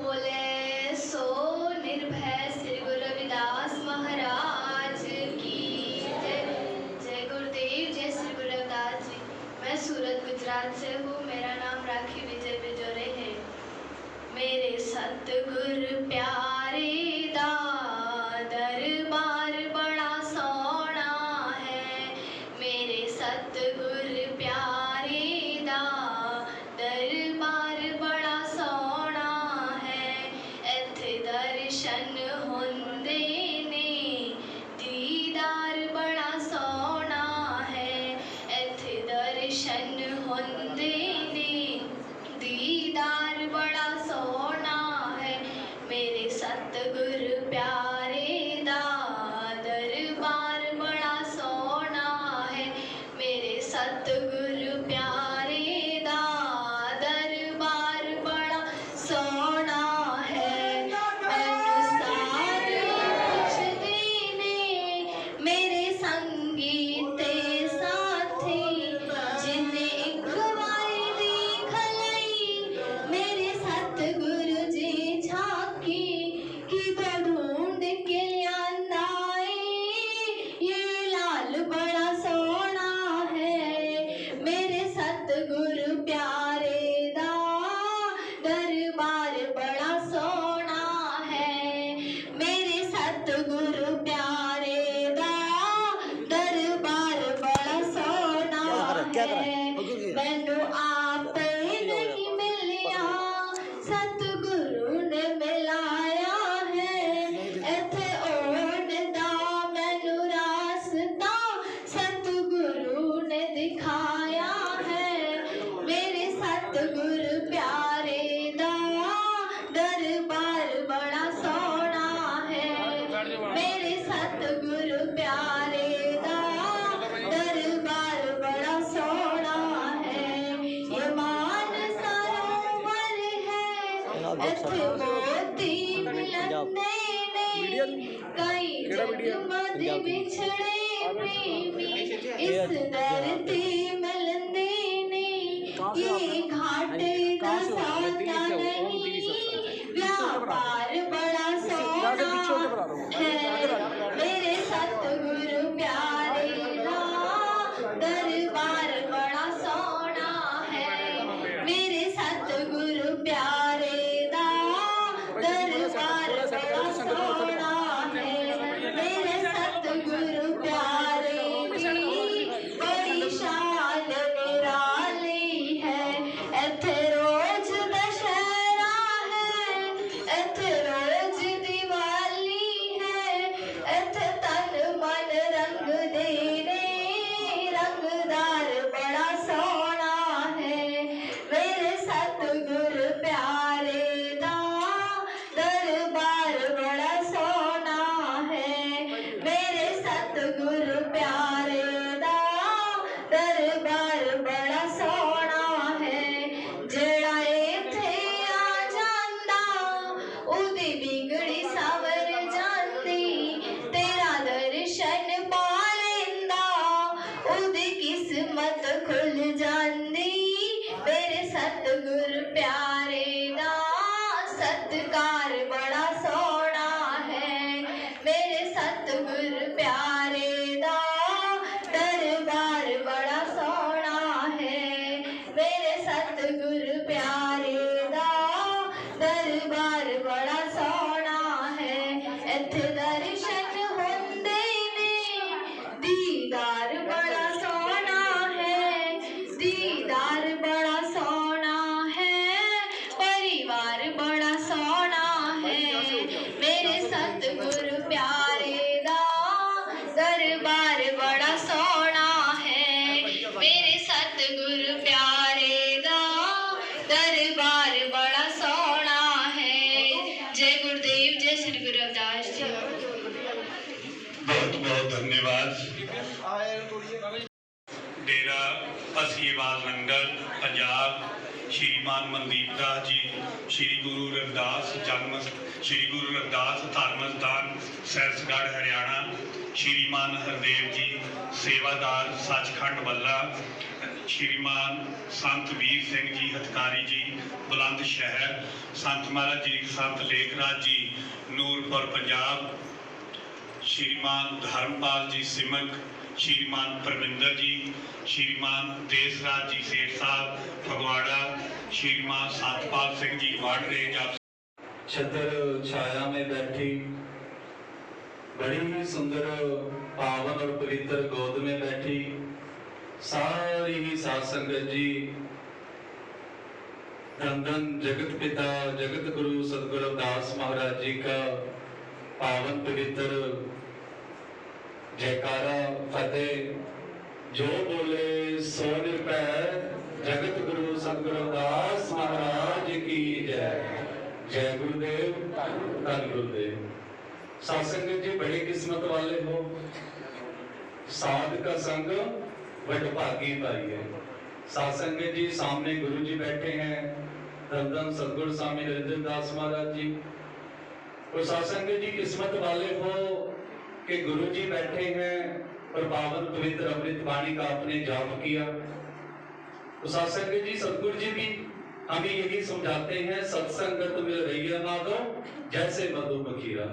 बोले सो निर्भय श्री गुरु रविदास महाराज की जय। जय गुरुदेव, जय श्री गुरु रविदास जी। मैं सूरत गुजरात से हूँ। मेरा नाम राखी विजय बिजोरे है। मेरे सतगुरु प्यारे दा दरबार बड़ा सोना है। मेरे सतगुरु प्यारे दा दरबार बड़ा सोना है। इत्थे दर्शन होंदे ने दीदार बड़ा सोना है। इत्थे दर्शन होंदे ने दीदार बड़ा सोना है। मेरे सतगुरु प्यारे दा दरबार बड़ा सोना है। मेरे सतगुरु प्यारे दा दरबार बड़ा सोना है। मैनू सारे पुछदे ने मेरे संगी ते साथी, जिन्ने एक वारी देख लई मेरे सतगुरु जी झांकी कि ढूंढ के लियांदा ये लाल बड़ा सोना है। मेरे सतगुरु प्यारे दा दरबार बड़ा सोना है। मेरे सतगुरु प्यारे दा दरबार बड़ा सोना है। मैनू आप नहीं मिलिया, सतगुरु ने मिलाया है। इत्थे ओण दा मैनू रास्ता सतगुरु ने दिखाया है। मेरे सतगुरु प्यारे दा दरबार बड़ा सोना है। मेरे सतगुरु प्यारे दा दरबार बड़ा सोना है। ये मान सरोवर है, इत्थे मोती मिलंदे ने कई जन्मों दे बिछड़े प्रेमी इस धरती मिलंदे ने। ये घाटे का सौदा नहीं, व्यापार बड़ा सोना है। मेरे सतगुरु प्यारे दा दरबार बड़ा सोना है। मेरे सतगुरु प्यारे दा दरबार बड़ा सोना है। मेरे सतगुरु प्यारे की बड़ी शान निराली है। इत्थे रोज दशहरा है, इत्थे रोज दिवाली है। इत्थे तन मन रंग दे ने रंगदार बड़ा सोना है। मेरे सतगुरु प्यारे दा दरबार बड़ा सोना है। मेरे सतगुरु प्यारे दा दरबार बड़ा सोना है। जेड़ा इत्थे आ जांदा उदी बिगड़ी सवर जांदी, तेरा दर्शन पा लेंदा उदी किस्मत खुल जांदी। मेरे सतगुरु प्यारे दा सत्कार बड़ा सोना है। मेरे सतगुरु प्यारे दा दरबार बड़ा सोना है। मेरे सतगुरु प्यारे दा दरबार बड़ा सोना है। इत्थे दर्शन होंदे ने दीदार बड़ा सोना है। दीदार बड़ा सोना है, परिवार बड़ा सोना है। मेरे सतगुरु प्यारे दा दरबार बड़ा सोना है। मेरे सतगुरु प्यारे दा दरबार बड़ा सोना है। जय गुरुदेव, जय श्री गुरु रविदास जी। बहुत बहुत धन्यवाद। डेरा असीवाल नंगल पंजाब, श्रीमान मनदीप दास जी, श्री गुरु रविदास जन्म, श्री गुरु रविदास धर्म स्थान सैरसगढ़ हरियाणा, श्रीमान हरदेव जी सेवादार सचखंड बल्ला, श्रीमान संत वीर सिंह जी हथकारी जी बुलंद शहर, संत महाराज जी संत लेखराज जी नूरपुर पंजाब, श्रीमान धर्मपाल जी सिमक, श्रीमान परमिंदर जी, श्रीमान देसराज जी सेठ साहब फगवाड़ा, श्रीमान सतपाल सिंह जी वार्ड रेंज आप छतर छाया में बैठी बड़ी ही सुंदर पावन और पवित्र गोद में बैठी सारी ही साध संगत जी, धन धन जगत पिता जगत गुरु सदगुरु रविदास महाराज जी का पावन पवित्र जयकारा फतेह। जो बोले सो निरभय, जगत गुरु सदगुरु रविदास महाराज की जय। जय गुरुदेव, धन गुरुदेव। साध संगत जी बड़े किस्मत वाले हो, साध का संग वडभागी पाई है। साध संगत जी सामने गुरु जी बैठे हैं, धन धन सदगुरु स्वामी निरंजन दास महाराज जी। और साध संगत जी किस्मत वाले हो कि गुरु जी बैठे हैं और पावन पवित्र अमृत वाणी का आपने जाप किया। तो साध संगत जी सदगुरु जी भी हमें यही समझाते हैं, सत्संगत मिल रही है माधो जैसे मधुमक्खियां,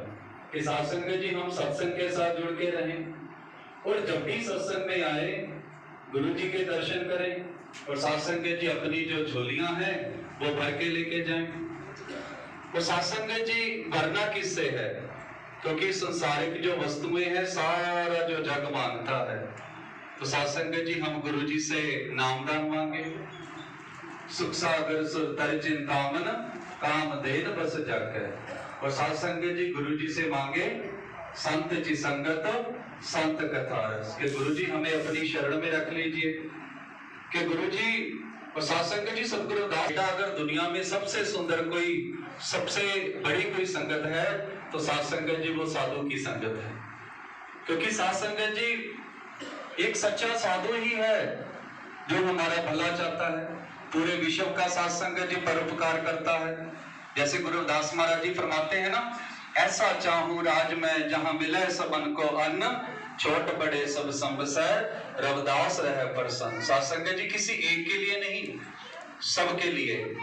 कि साध संगत जी हम सत्संग के साथ जुड़ के रहें और जब भी सत्संग में आए गुरु जी के दर्शन करें और साध संगत जी अपनी जो झोलियां हैं वो भर के लेके जाएं। और साध संगत जी भरना किससे है? क्योंकि संसारिक जो वस्तुएं हैं सारा जो जग मांगता है। तो साध संगत जी हम गुरु जी से नामदान मांगे, सुख सागर सुर तर चिंतामन काम देन बस जग है। और साध संगत जी गुरु जी से मांगे संत जी संगत संत कथा रस, के गुरु जी हमें अपनी शरण में रख लीजिए। कि गुरु जी और साध संगत जी सदगुरु दास, अगर दुनिया में सबसे सुंदर कोई सबसे बड़ी कोई संगत है तो साध संगत जी वो साधु की संगत है। क्योंकि साध संगत जी एक सच्चा साधु ही है जो हमारा भला चाहता है। पूरे विश्व का साध संगत जी परोपकार करता है। जैसे गुरु रविदास महाराज जी फरमाते हैं ना, ऐसा चाहूं राज में जहां मिले सबन को अन्न, छोट बड़े सब संबसै रविदास रहे प्रसन्न। साध संगत जी किसी एक के लिए नहीं, सबके लिए।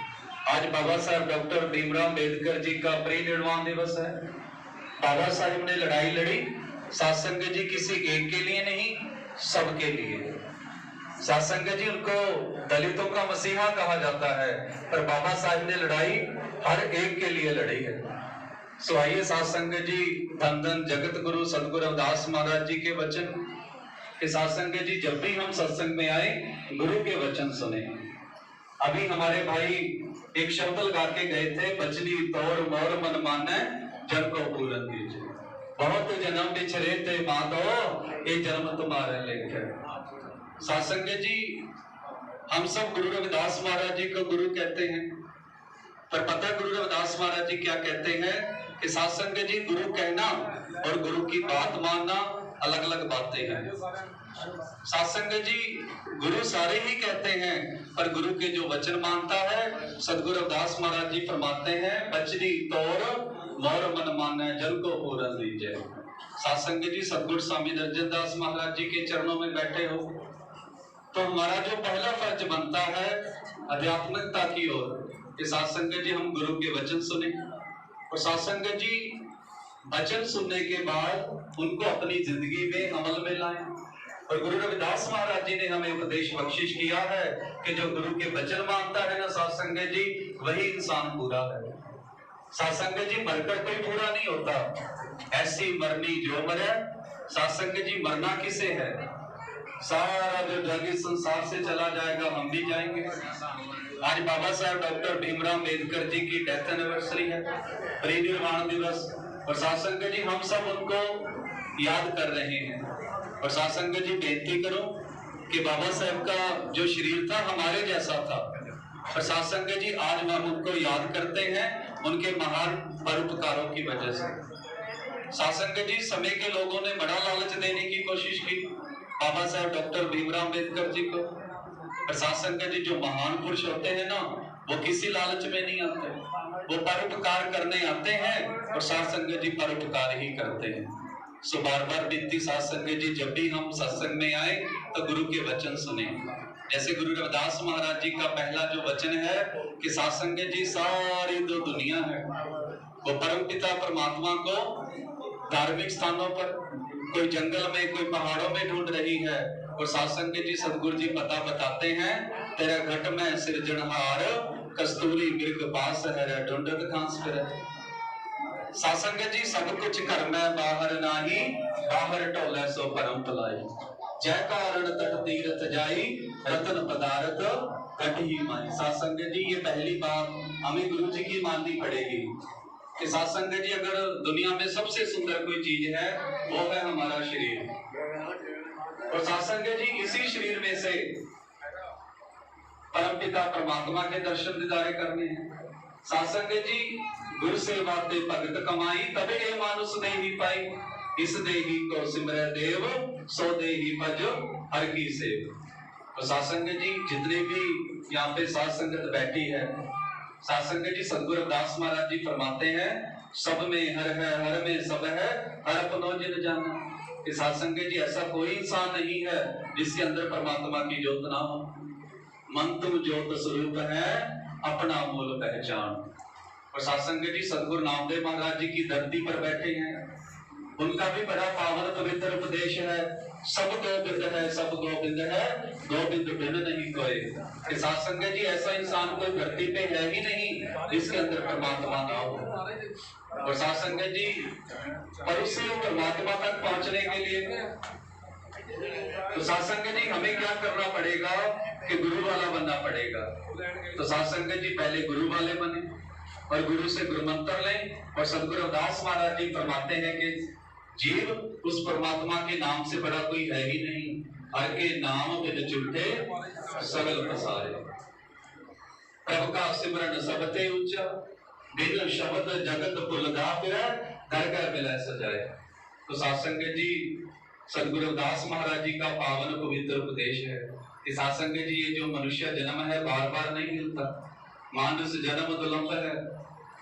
आज बाबा साहब डॉक्टर भीमराव अंबेडकर जी का परिनिर्वाण दिवस है। बाबा साहब ने लड़ाई लड़ी, साध संगत जी किसी एक के लिए नहीं, सबके लिए। साध संगत जी उनको दलितों का मसीहा कहा जाता है, पर बाबा साहब ने लड़ाई हर एक के लिए लड़ी है। सो आइए साध संगत जी धन धन जगत गुरु सदगुरु रविदास महाराज जी के वचन के साध संगत जी जब भी हम सत्संग में आए गुरु के वचन सुने। अभी हमारे भाई एक शब्द लगा के गए थे, बचनी तोड़ मोर मन माने जन को पूरन दीजिए। बहुत जन्म बिछरे थे माधो, ये जन्म तुम्हारे लेखे। साध संगत जी हम सब गुरु रविदास महाराज जी को गुरु कहते हैं, पर पता गुरु रविदास महाराज जी क्या कहते हैं कि साध संगत जी गुरु कहना और गुरु की बात मानना अलग अलग बातें हैं। साध संगत जी गुरु सारे ही कहते हैं, पर गुरु के जो वचन मानता है सदगुरु रविदास महाराज जी फरमाते हैं, बचनी तोड़ मोर मन माने जल को पूरन दीजिए। साध संगत जी सदगुरु स्वामी निरंजन दास महाराज जी के चरणों में बैठे हो तो हमारा जो पहला फर्ज बनता है आध्यात्मिकता की ओर, कि साध संगत जी हम गुरु के वचन सुने और साध संगत जी वचन सुनने के बाद उनको अपनी जिंदगी में अमल में लाएं। और गुरु रविदास महाराज जी ने हमें उपदेश बख्शिश किया है कि जो गुरु के वचन मानता है ना साध संगत जी, वही इंसान पूरा है। साध संगत जी मरकर कोई पूरा नहीं होता, ऐसी मरनी जो मरे। साध संगत जी मरना किसे है? सारा जो जग इस संसार से चला जाएगा, हम भी जाएंगे। आज बाबा साहब डॉक्टर भीमराव अंबेडकर जी की डेथ एनिवर्सरी है, परिनिर्वाण दिवस। और साध संगत जी हम सब उनको याद कर रहे हैं। और साध संगत जी बेनती करो कि बाबा साहब का जो शरीर था हमारे जैसा था, और साध संगत जी आज हम उनको याद करते हैं उनके महान परोपकारों की वजह से। साध संगत जी समय के लोगों ने बड़ा लालच देने की कोशिश की बाबा साहब डॉक्टर भीमराव अंबेडकर जी को। और साध संगत जी जो महान पुरुष होते हैं ना, वो किसी लालच में नहीं आते, वो परोपकार करने आते हैं और साध संगत जी परोपकार ही करते हैं। सो बार बार विनती साध संगत जी जब भी हम सत्संग में आए तो गुरु के वचन सुने। जैसे गुरु रविदास महाराज जी का पहला जो वचन है कि साध संगत जी सारी जो दुनिया है वो परम पिता परमात्मा को धार्मिक स्थानों पर, कोई जंगल में, कोई पहाड़ों में ढूंढ रही है, और साध संगत जी सदगुरु जी पता बताते हैं, तेरा घट में सिरजनहार कस्तूरी मृग पास है ढूंढत खांस फिर। साध संगत जी सब कुछ घर में बाहर नाही, बाहर टोले सो परम भलाई, जय कारण तट तीरथ जाई रतन पदार्थ घट ही माई। साध संगत जी ये पहली बात हमें गुरु जी की माननी पड़ेगी कि साध संगत जी अगर दुनिया में सबसे सुंदर कोई चीज है वो है हमारा शरीर, और साध संगत जी इसी शरीर में से परम पिता परमात्मा के दर्शन दीदारे करने हैं। साध संगत जी गुरु सेवा ते भगत कमाई, तबे ये मानुष देही पाई, इस देही को सिमरै देव सो देही भज हर की सेव। तो साध संगत जी जितने भी यहाँ पे साध संगत बैठी है, साध संगत जी सदगुरु रविदास महाराज जी फरमाते हैं, सब में हर है, हर में सब है, हर अपनो जिन जाना। कि साध संगत जी ऐसा कोई इंसान नहीं है जिसके अंदर परमात्मा की ज्योत ना हो। मन तुम ज्योत स्वरूप है, अपना मूल पहचान। और साध संगत जी सदगुरु नामदेव महाराज जी की धरती पर बैठे हैं, उनका भी बड़ा पावन पवित्र उपदेश है, सब गोबिंद है, सब गोबिंद है, गोबिंद बिन नहीं कोई। कि साध संगत जी ऐसा इंसान कोई धरती पे है ही नहीं जिसके अंदर परमात्मा ना हो। और साध संगत जी पर उससे परमात्मा तक पहुंचने के लिए तो साध संगत जी हमें क्या करना पड़ेगा कि गुरु वाला बनना पड़ेगा। तो साध संगत जी पहले गुरु वाले बने और गुरु से गुरु मंत्र लें। और सदगुरु रविदास महाराज जी फरमाते हैं कि जीव उस परमात्मा के नाम से बड़ा कोई है ही नहीं, हर के नाम बिन झूठे सगल पसारे। प्रभु का सिमरन सबते ऊंचा, बिन शब्द जगत पुलदा फिरै, घर घर मिलै सजाए। तो साध संगत जी सदगुरु रविदास महाराज जी का पावन पवित्र उपदेश है कि साध संगत जी ये जो मनुष्य जन्म है बार बार नहीं मिलता, मानुष जन्म दुलंभ है,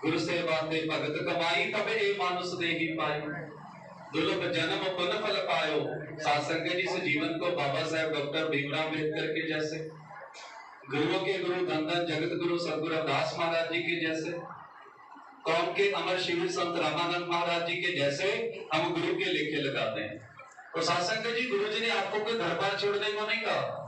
गुरु सेवा ते भगत कमाई, तबे ये मानुष देही पाई, दुर्लभ जन्म पुन फल पायो। साध संगत जी इस जीवन को बाबा साहेब डॉक्टर भीमराव अम्बेडकर के जैसे, गुरुओं के गुरु धन धन जगत गुरु सदगुरु रविदास महाराज जी के जैसे, कौम के अमर शिविर संत रामानंद महाराज जी के जैसे हम गुरु के लेखे लगाते हैं। और साध संगत जी गुरु जी ने आपको कोई घर बार छोड़ने को नहीं कहा,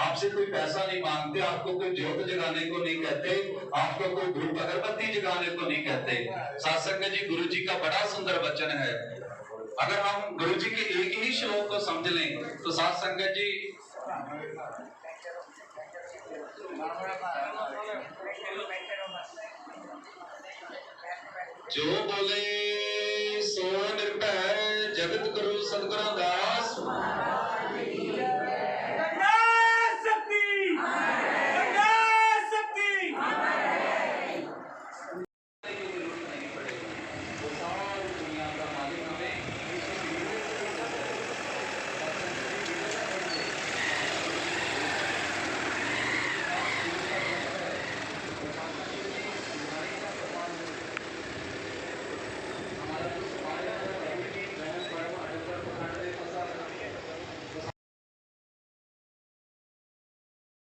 आपसे कोई पैसा नहीं मांगते, आपको कोई ज्योत जगाने को नहीं कहते, आपको कोई धूप अगरबत्ती जगाने को नहीं कहते। साध संगत जी गुरु जी का बड़ा सुंदर वचन है, अगर हम गुरु जी के एक ही श्लोक को समझ लें तो साध संगत जी जो बोले सो निर्भय जगत गुरु सदगुरु दास